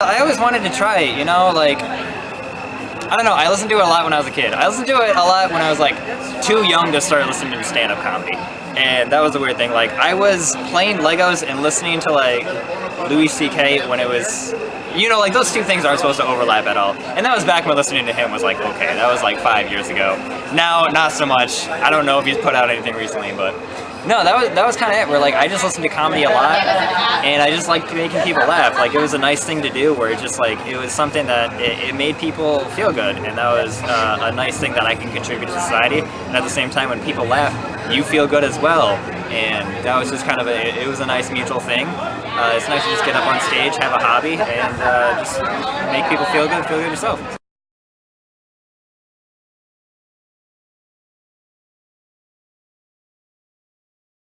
I always wanted to try it, you know, like, I don't know, I listened to it a lot when I was a kid. I listened to it a lot when I was like too young to start listening to stand-up comedy. And that was a weird thing. Like, I was playing Legos and listening to like Louis C.K. when it was, you know, like those two things aren't supposed to overlap at all. And that was back when listening to him was like, okay, that was like 5 years ago. Now, not so much. I don't know if he's put out anything recently, but no, that was kind of it. Where like I just listened to comedy a lot, and I just liked making people laugh. Like, it was a nice thing to do, where it just like it was something that it made people feel good, and that was a nice thing that I can contribute to society. And at the same time, when people laugh, you feel good as well. And that was just kind of it was a nice mutual thing. It's nice to just get up on stage, have a hobby, and just make people feel good yourself.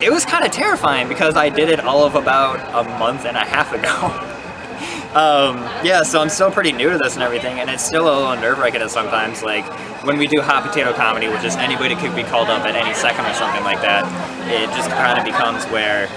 It was kind of terrifying because I did it all of about a month and a half ago. Yeah, so I'm still pretty new to this and everything, and it's still a little nerve-wracking sometimes. Like, when we do hot potato comedy, which is anybody could be called up at any second or something like that, it just kind of becomes where,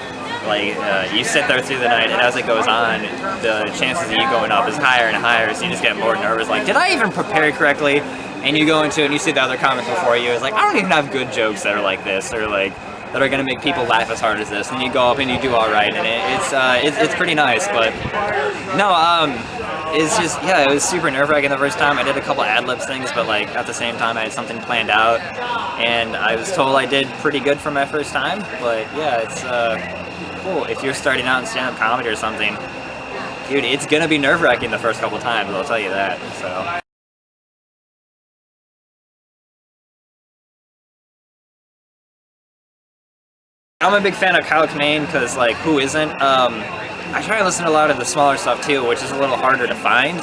like, you sit there through the night, and as it goes on, the chances of you going up is higher and higher, so you just get more nervous. Like, did I even prepare correctly? And you go into it, and you see the other comics before you, it's like, I don't even have good jokes that are like this, or like, that are going to make people laugh as hard as this, and you go up and you do all right, and it's pretty nice. But no, it's just, yeah, it was super nerve-wracking the first time. I did a couple ad-libs things, but like at the same time I had something planned out, and I was told I did pretty good for my first time. But yeah, it's cool if you're starting out in stand-up comedy or something, dude. It's gonna be nerve-wracking the first couple times, I'll tell you that. So. I'm a big fan of Kyle Kinane because, like, who isn't? I try to listen to a lot of the smaller stuff too, which is a little harder to find.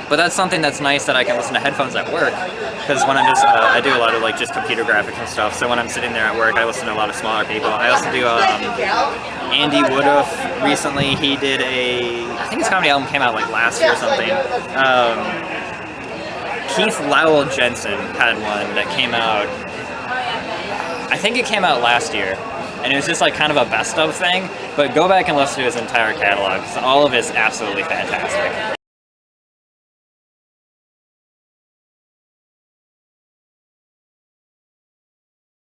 But that's something that's nice, that I can listen to headphones at work, because when I'm just, I do a lot of like just computer graphics and stuff. So when I'm sitting there at work, I listen to a lot of smaller people. I also do Andy Woodruff. Recently, he did I think his comedy album came out like last year or something. Keith Lowell Jensen had one that came out. I think it came out last year, and it was just like kind of a best of thing, but go back and listen to his entire catalog, because all of it's absolutely fantastic.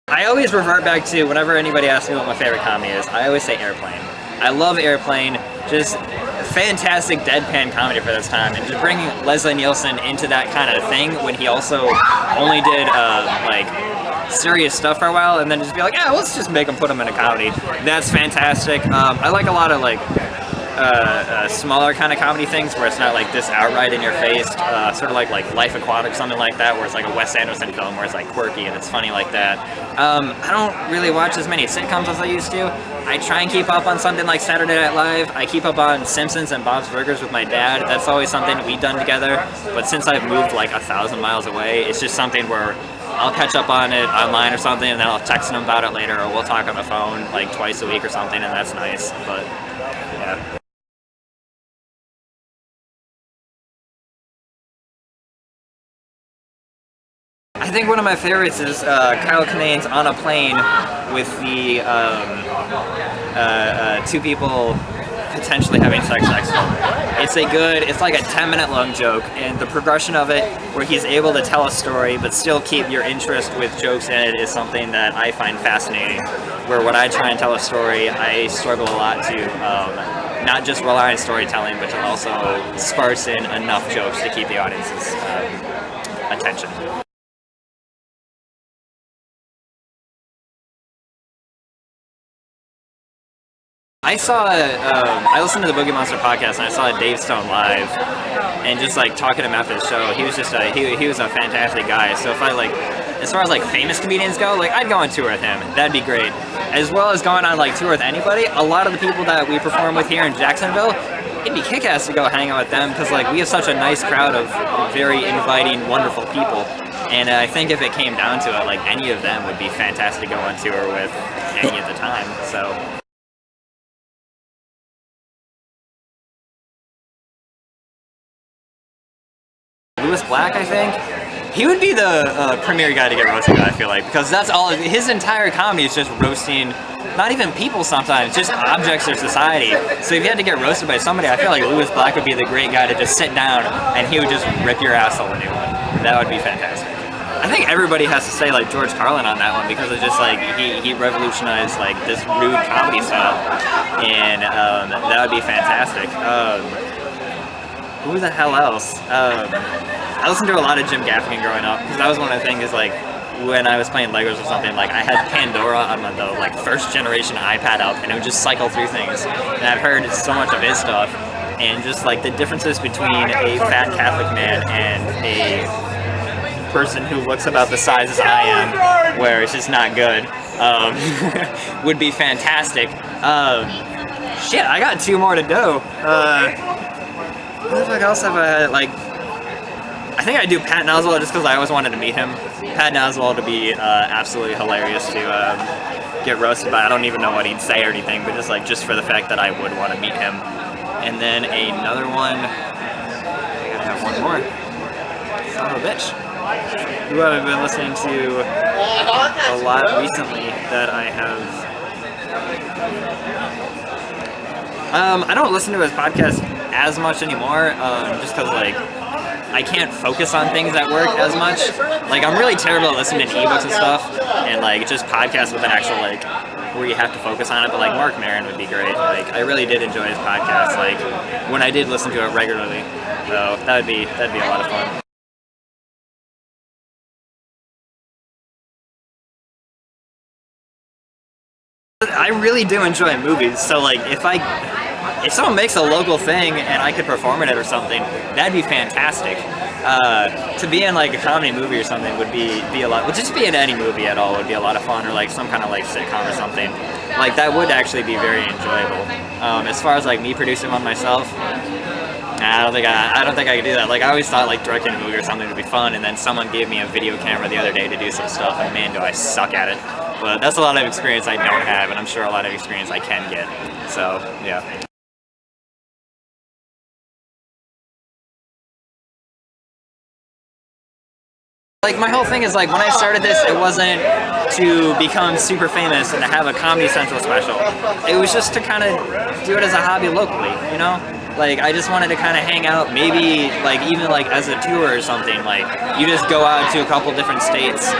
I always revert back to, whenever anybody asks me what my favorite comedy is, I always say Airplane. I love Airplane, just fantastic deadpan comedy for this time, and just bringing Leslie Nielsen into that kind of thing when he also only did like serious stuff for a while, and then just be like, yeah, let's just make him put him in a comedy. That's fantastic. I like a lot of like smaller kind of comedy things where it's not like this outright in your face, sort of like Life Aquatic, something like that, where it's like a Wes Anderson film where it's like quirky and it's funny like that. I don't really watch as many sitcoms as I used to. I try and keep up on something like Saturday Night Live. I keep up on Simpsons and Bob's Burgers with my dad. That's always something we've done together. But since I've moved like 1,000 miles away, it's just something where I'll catch up on it online or something, and then I'll text him about it later, or we'll talk on the phone like twice a week or something, and that's nice. But yeah. I think one of my favorites is Kyle Kinane's On a Plane with the two people potentially having sex next to him. It's like a 10-minute long joke, and the progression of it, where he's able to tell a story but still keep your interest with jokes in it, is something that I find fascinating. Where when I try and tell a story, I struggle a lot to not just rely on storytelling, but to also sparse in enough jokes to keep the audience's attention. I listened to the Boogie Monster podcast, and I saw Dave Stone live, and just like talking to him after the show, he was just he was a fantastic guy. So if I like, as far as like famous comedians go, like I'd go on tour with him. That'd be great. As well as going on like tour with anybody. A lot of the people that we perform with here in Jacksonville, it'd be kick-ass to go hang out with them, because like we have such a nice crowd of very inviting, wonderful people. And I think if it came down to it, like any of them would be fantastic to go on tour with any at the time. So. Louis Black, I think. He would be the premier guy to get roasted by, I feel like, because that's all, his entire comedy is just roasting, not even people sometimes, just objects of society. So if you had to get roasted by somebody, I feel like Lewis Black would be the great guy to just sit down and he would just rip your asshole a new one. That would be fantastic. I think everybody has to say like George Carlin on that one because it's just like he revolutionized like this rude comedy style, and that would be fantastic. Who the hell else? I listened to a lot of Jim Gaffigan growing up because that was one of the things. Is like when I was playing Legos or something, like I had Pandora on the like first generation iPad up, and it would just cycle through things. And I've heard so much of his stuff, and just like the differences between a fat Catholic man and a person who looks about the size as I am, where it's just not good, would be fantastic. Shit, I got 2 more to go. What the fuck else have I had? Like, I think I do Pat Oswalt just because I always wanted to meet him. Pat Oswalt would be absolutely hilarious to get roasted by. I don't even know what he'd say or anything, but just for the fact that I would want to meet him. And then another one. I gotta have one more. Son of a bitch. Who have I been listening to a lot recently that I have? I don't listen to his podcast as much anymore, just because like I can't focus on things at work as much. Like I'm really terrible at listening to ebooks and stuff, and like just podcasts with an actual like where you have to focus on it. But like Mark Maron would be great. Like I really did enjoy his podcast. Like when I did listen to it regularly, so that'd be a lot of fun. I really do enjoy movies, so like if someone makes a local thing and I could perform in it or something, that'd be fantastic. To be in like a comedy movie or something would be a lot. Well, just be in any movie at all would be a lot of fun, or like some kind of like sitcom or something. Like that would actually be very enjoyable. As far as like me producing one myself, I don't think I could do that. Like I always thought like directing a movie or something would be fun, and then someone gave me a video camera the other day to do some stuff, and man, do I suck at it. But that's a lot of experience I don't have, and I'm sure a lot of experience I can get. So yeah. Like my whole thing is like when I started this, it wasn't to become super famous and to have a Comedy Central special. It was just to kind of do it as a hobby locally, you know? Like I just wanted to kind of hang out, maybe like even like as a tour or something. Like you just go out to a couple different states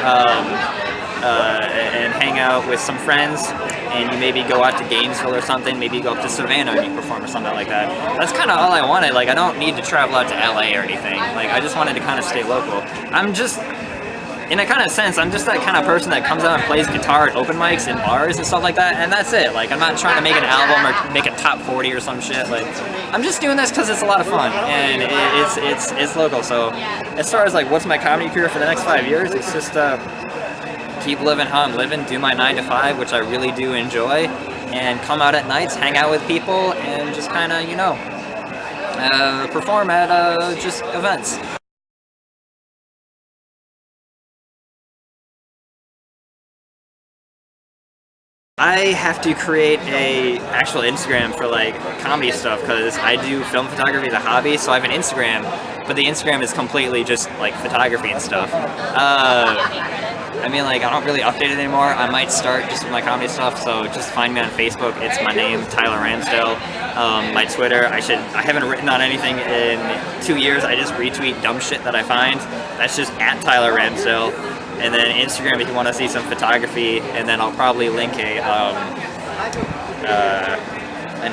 and hang out with some friends, and you maybe go out to Gainesville or something. Maybe you go up to Savannah and you perform or something like that. That's kind of all I wanted. Like I don't need to travel out to LA or anything. Like I just wanted to kind of stay local. I'm just, in a kind of sense, I'm just that kind of person that comes out and plays guitar at open mics and bars and stuff like that, and that's it. Like I'm not trying to make an album or make a top 40 or some shit. Like I'm just doing this because it's a lot of fun and it's local. So as far as like what's my comedy career for the next 5 years, it's just keep living how I'm living, do my 9 to 5, which I really do enjoy, and come out at nights, hang out with people, and just kind of, you know, perform at just events. I have to create a actual Instagram for like comedy stuff because I do film photography as a hobby, so I have an Instagram, but the Instagram is completely just like photography and stuff. I mean, like, I don't really update it anymore. I might start just with my comedy stuff, so just find me on Facebook. It's my name, Tyler Ramsdell. My Twitter, I haven't written on anything in 2 years. I just retweet dumb shit that I find. That's just at Tyler Ramsdell. And then Instagram if you want to see some photography, and then I'll probably link an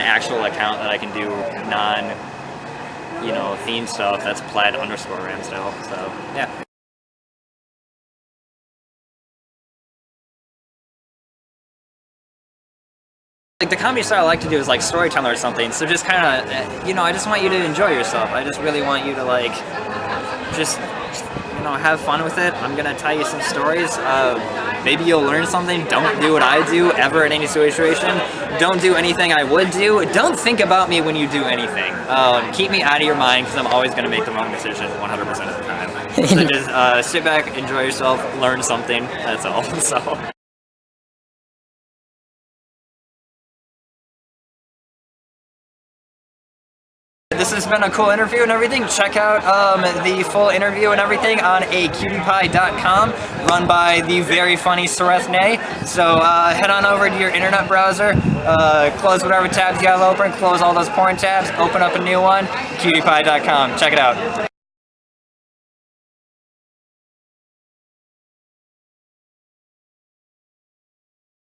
actual account that I can do theme stuff. That's plaid_Ramsdell. So, yeah. Like the comedy style I like to do is like storyteller or something, so just kind of, I just want you to enjoy yourself. I just really want you to like, have fun with it. I'm gonna tell you some stories. Maybe you'll learn something. Don't do what I do ever in any situation. Don't do anything I would do. Don't think about me when you do anything. Keep me out of your mind because I'm always gonna make the wrong decision 100% of the time. So just sit back, enjoy yourself, learn something. That's all. So. this has been a cool interview and everything. Check out the full interview and everything on acutiepie.com, run by the very funny Sarethne. So head on over to your internet browser, close whatever tabs you have open, close all those porn tabs, open up a new one, cutiepie.com. Check it out.